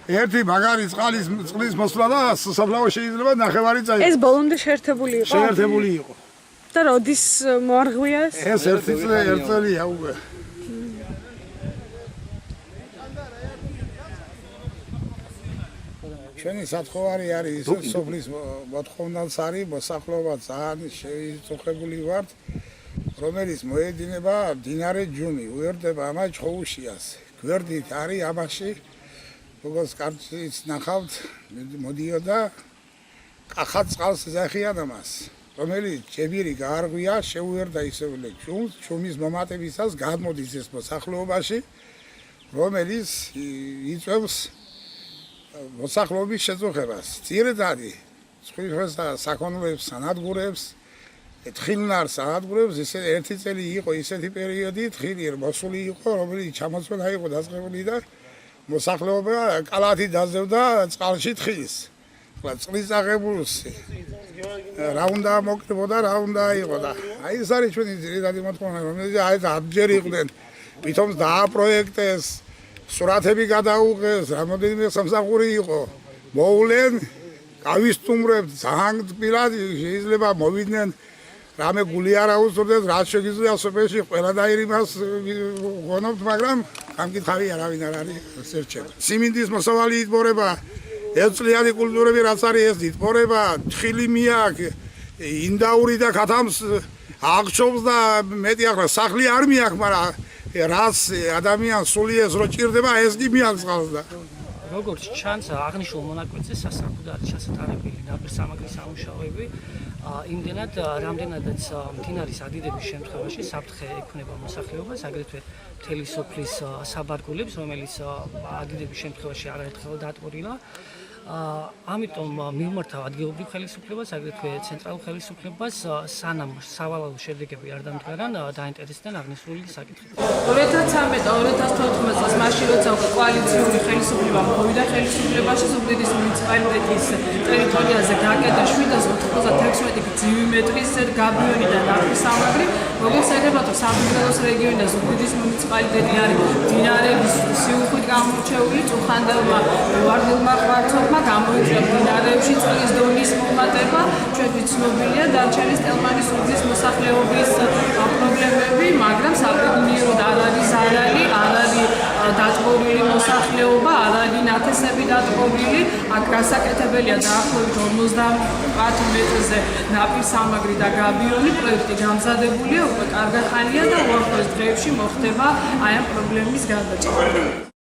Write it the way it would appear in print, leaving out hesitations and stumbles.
ერთი მაგარი წყლის მოსვლა და საფლავო შეიძლება ნახევარი წაიღო. ეს ბოლომდე შეერთებული იყო? შეერთებული იყო. და როდის მოარღვია ეს? ეს ერთი წელია უკვე. ჩვენი სათხოვარი არის სოფლის მოთხოვნაც არის მოსახლეობა ძალიან შეიწუხებული ვართ, რომელიც მოედინება მდინარე ჯუნი, უერთდება ამას ჭოუშიას. გვერდით არის ამაში როგორც კარჩიც ნახავთ, მოდიოდა კახა წყალს ეზახიან ამას, რომელიც ჯებირი გაარღვია, შეუერთდა ისევ ჯუნს, ჯუმის მომატებისას გადმოდის ეს მოსახლეობაში, რომელიც იწვევს მოსახლეობის შეწუხებას. ძირითადი წყვილს და საქონლებს, სანადგურებს, თხილნარს სანადგურებს, ესე ერთი წელი იყო ისეთი პერიოდი, თხილი მოსული იყო, რომელიც ჩამოცვენა იყო დაწყებული და მოსახლეობა კალათი დაძევდა წყალში თხილს. წყლის აღებულს რა უნდა მოკრიბოდა, რა უნდა იყო და აი ეს არის ჩვენი ძირითადი მოთხოვნა, რომელიც აი ამჯერ იყვნენ, თვითონ დააპროექტეს, სურათები გადაუღეს, რამოდენიმე სამსახური იყო. მოვლენ, გავისტუმრებთ, ძალიან თბილად შეიძლება მოვიდნენ რამე გული არ აუწურდეს, რაც შეგიძლია სოფელში ყველა დაირიმას გონობთ, მაგრამ გამკითხავი არავინ არ არის სერჩება. სიმინდის მოსავალი იტბორება, ერთწლიანი კულტურები რაც არის ეს იტბორება, თხილი მიაკ, ინდაური და ქათამს აღჭობს და მეტი ახლა სახლი არ მიაკ, მაგრამ რაც ადამიანს სული ეს რო ჭირდება, ეს კი მიაკს წყალს და როგორც ჩანს, აღნიშნულ მონაკვეთზე სასარგებლო არის ჩასატარებელი ნაპირსამაგრის სამუშაოები. იმდენად, რამდენადაც მდინარის ადიდების შემთხვევაში საფრთხე ექმნება მოსახლეობას, აგრეთვე მთელი სოფლის საბარგულებს, რომელიც ადიდების შემთხვევაში არაერთხელ დაატბორილა. ამიტომ მივმართავ ადგილობრივ ხელისუფლებას, აგრეთვე ცენტრალურ ხელისუფლებას, სანამ სავალალო შედეგები არ დამდგარან, დაინტერესდნენ აღნიშნული საკითხები. 2013-2014 წელს მაშინ როცა კოალიციური ხელისუფლება მოვიდა ხელისუფლებაში, ზუგდიდის მუნიციპალიტეტის ტერიტორიაზე გააკეთა 796 გრძივი მეტრის გაბიონი და ნაპირსამაგრი, როგორც ეგრებათო სამგრელოს რეგიონი და ზუგდიდის მუნიციპალიტეტი არის მდინარეების სიუხვით გამორჩეული, წუხანდელმა ვარდილმა ღვაწლმა გამოიწვია მდინარეებში წყლის დონის მომატება, ჩვენთვის ცნობილია დარჩენის ტელმანის ზუგდიდის მოსახლეობის პრობლემები, მაგრამ საბედნიეროდ არ არის ზარალი, არ არის დატბორილი მოსახლეობა, არ არის ნათესები დატბორილი, აქ გასაკეთებელია დაახლოებით 50 მეტრზე ნაპირსამაგრი და გაბიონი, პროექტი გამზადებულია, უკვე კარგა ხანია და უახლოეს დღეებში მოხდება აი ამ პრობლემის გადაჭრა.